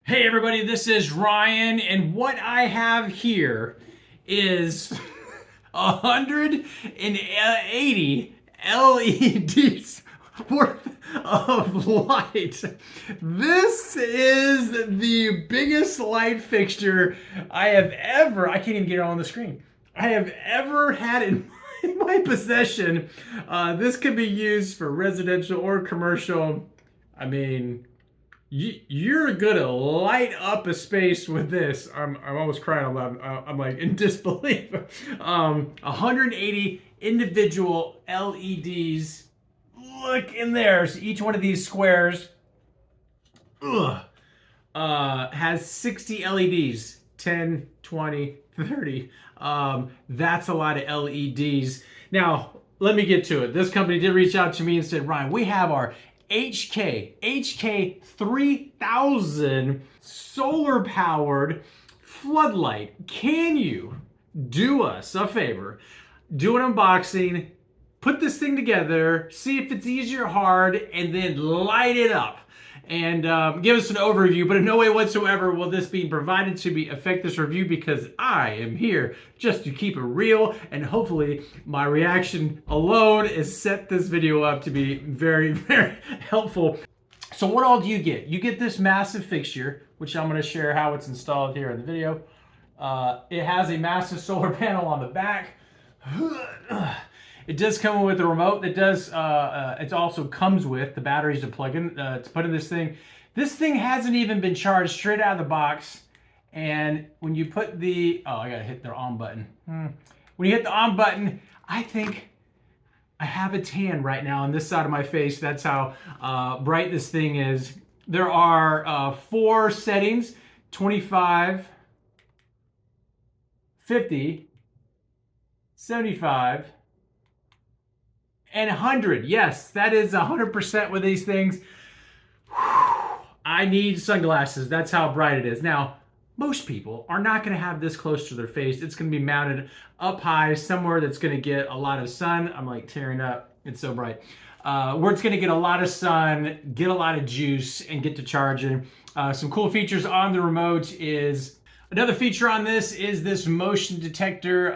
Hey everybody, this is Ryan, and what I have here is 180 LEDs worth of light. This is the biggest light fixture I can't even get it on the screen, I have ever had in my possession. This can be used for residential or commercial. I mean, you're gonna light up a space with this. I'm almost crying out loud. I'm like in disbelief. 180 individual LEDs. Look in there. So each one of these squares has 60 LEDs. 10, 20, 30. That's a lot of LEDs. Now, let me get to it. This company did reach out to me and said, Ryan, we have our HK 3000 solar powered floodlight. Can you do us a favor? Do an unboxing, put this thing together, see if it's easy or hard, and then light it up. And give us an overview, but in no way whatsoever will this be provided to me affect this review, because I am here just to keep it real, and hopefully my reaction alone has set this video up to be very, very helpful. So what all do you get? You get this massive fixture, which I'm going to share how it's installed here in the video. It has a massive solar panel on the back. It does come with a remote. It does. It also comes with the batteries to plug in to put in this thing. This thing hasn't even been charged straight out of the box. And when you put the I gotta hit the on button. When you hit the on button, I think I have a tan right now on this side of my face. That's how bright this thing is. There are 4 settings: 25, 50, 75. And 100. Yes, that is 100% with these things. I need sunglasses. That's how bright it is. Now, most people are not going to have this close to their face. It's going to be mounted up high somewhere that's going to get a lot of sun. I'm like tearing up. It's so bright. Where it's going to get a lot of sun, get a lot of juice, and get to charging. Some cool features on the remote is, another feature on this is this motion detector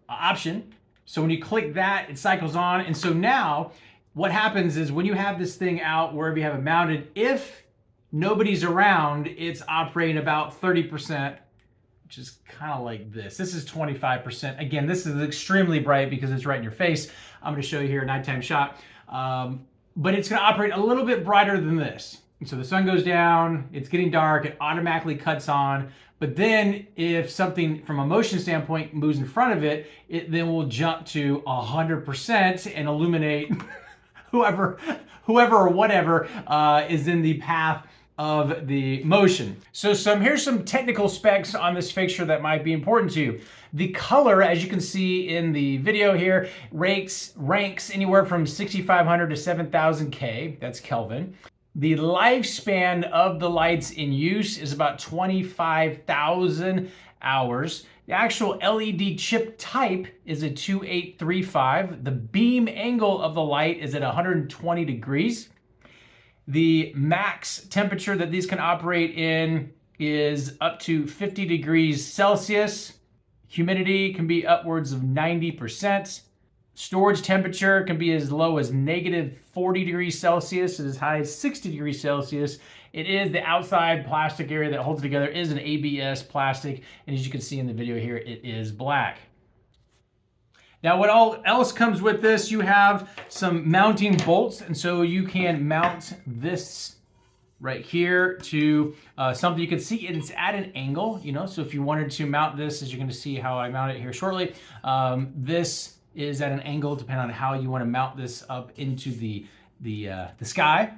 option. So when you click that, it cycles on. And so now what happens is when you have this thing out wherever you have it mounted, if nobody's around, it's operating about 30%, which is kind of like this. This is 25%. Again, this is extremely bright because it's right in your face. I'm going to show you here a nighttime shot. But it's going to operate a little bit brighter than this. And so the sun goes down, it's getting dark, it automatically cuts on. But then if something from a motion standpoint moves in front of it, it then will jump to 100% and illuminate whoever or whatever is in the path of the motion. So here's some technical specs on this fixture that might be important to you. The color, as you can see in the video here, ranks anywhere from 6,500 to 7,000 K, that's Kelvin. The lifespan of the lights in use is about 25,000 hours. The actual LED chip type is a 2835. The beam angle of the light is at 120 degrees. The max temperature that these can operate in is up to 50 degrees Celsius. Humidity can be upwards of 90%. Storage temperature can be as low as negative 40 degrees Celsius and as high as 60 degrees Celsius. It is the outside plastic area that holds it together is an ABS plastic, and as you can see in the video here, it is black. Now, what all else comes with this, you have some mounting bolts, and so you can mount this right here to something you can see. It's at an angle, so if you wanted to mount this, as you're going to see how I mount it here shortly, this is at an angle depending on how you want to mount this up into the sky.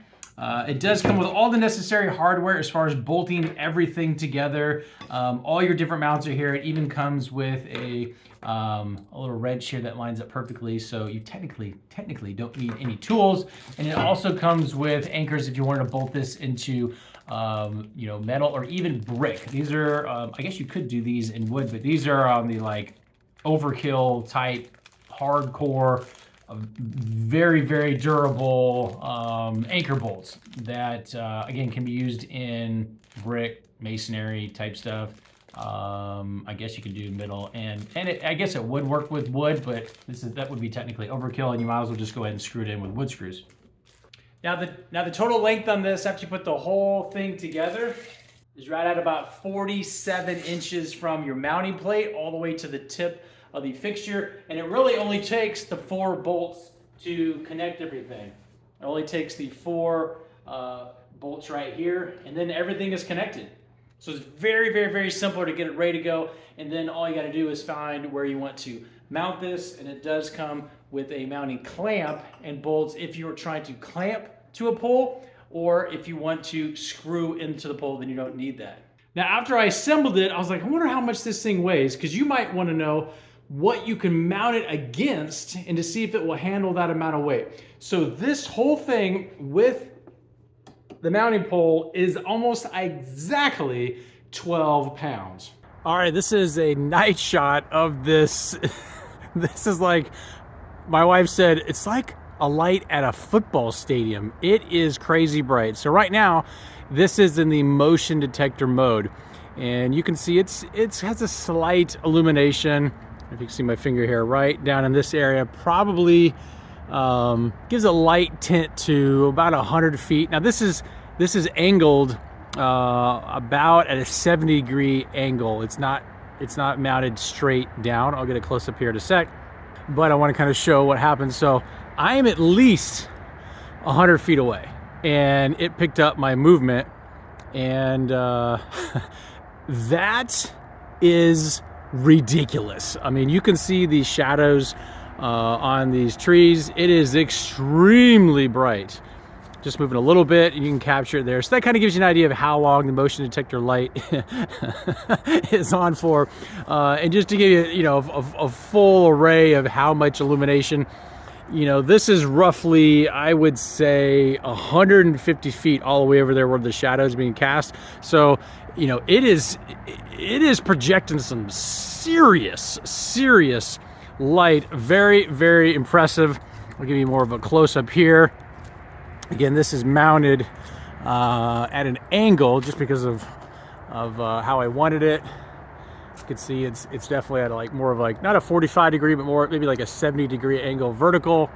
It does come with all the necessary hardware as far as bolting everything together. All your different mounts are here. It even comes with a little wrench here that lines up perfectly, so you technically don't need any tools. And it also comes with anchors if you wanted to bolt this into metal or even brick. These are I guess you could do these in wood, but these are on the like overkill type hardcore, very, very durable anchor bolts that, again, can be used in brick, masonry type stuff. I guess you could do middle and I guess it would work with wood, but that would be technically overkill, and you might as well just go ahead and screw it in with wood screws. Now the total length on this, after you put the whole thing together, is right at about 47 inches from your mounting plate all the way to the tip of the fixture, and it really only takes the 4 bolts to connect everything. It only takes the 4 bolts right here, and then everything is connected. So it's very, very, very simple to get it ready to go, and then all you got to do is find where you want to mount this, and it does come with a mounting clamp and bolts if you're trying to clamp to a pole, or if you want to screw into the pole, then you don't need that. Now, after I assembled it, I was like, I wonder how much this thing weighs, because you might want to know what you can mount it against and to see if it will handle that amount of weight. So this whole thing with the mounting pole is almost exactly 12 pounds. All right, this is a night shot of this. This is like, my wife said, it's like a light at a football stadium. It is crazy bright. So right now, this is in the motion detector mode. And you can see it has a slight illumination. If you can see my finger here, right down in this area, probably gives a light tint to about 100 feet. Now this is angled about at a 70-degree angle. It's not mounted straight down. I'll get a close up here in a sec, but I want to kind of show what happens. So I am at least 100 feet away, and it picked up my movement, and that is ridiculous. I mean, you can see these shadows on these trees. It is extremely bright. Just moving a little bit, and you can capture it there. So that kind of gives you an idea of how long the motion detector light is on for. And just to give you, a full array of how much illumination, this is roughly, I would say, 150 feet all the way over there where the shadow is being cast. So, it is projecting some serious light. Very, very impressive. I'll give you more of a close-up here. Again, this is mounted at an angle just because of how I wanted it. You can see it's definitely at more of not a 45 degree, but more maybe like a 70-degree angle vertical.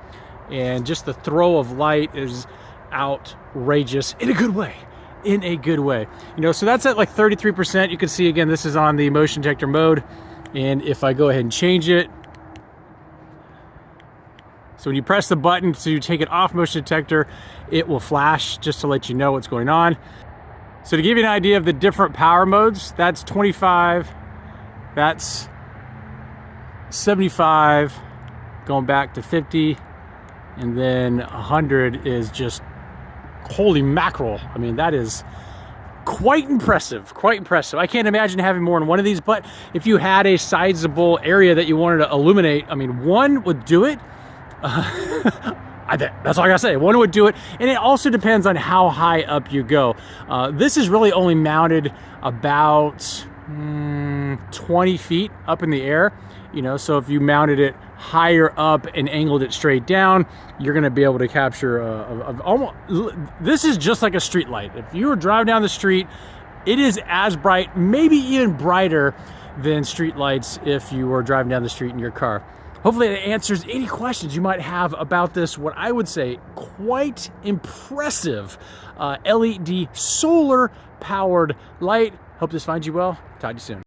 And just the throw of light is outrageous in a good way. So that's at 33%. You can see, again, this is on the motion detector mode. And if I go ahead and change it, so when you press the button to take it off motion detector, it will flash just to let you know what's going on. So to give you an idea of the different power modes, that's 25, that's 75, going back to 50, and then 100 is just, holy mackerel. I mean, that is quite impressive. I can't imagine having more than one of these, but if you had a sizable area that you wanted to illuminate, I mean, one would do it. That's all I gotta say. One would do it, and it also depends on how high up you go. This is really only mounted about 20 feet up in the air. So if you mounted it higher up and angled it straight down, you're gonna be able to capture almost. This is just like a street light. If you were driving down the street, it is as bright, maybe even brighter than street lights if you were driving down the street in your car. Hopefully it answers any questions you might have about this, what I would say, quite impressive LED solar powered light. Hope this finds you well. Talk to you soon.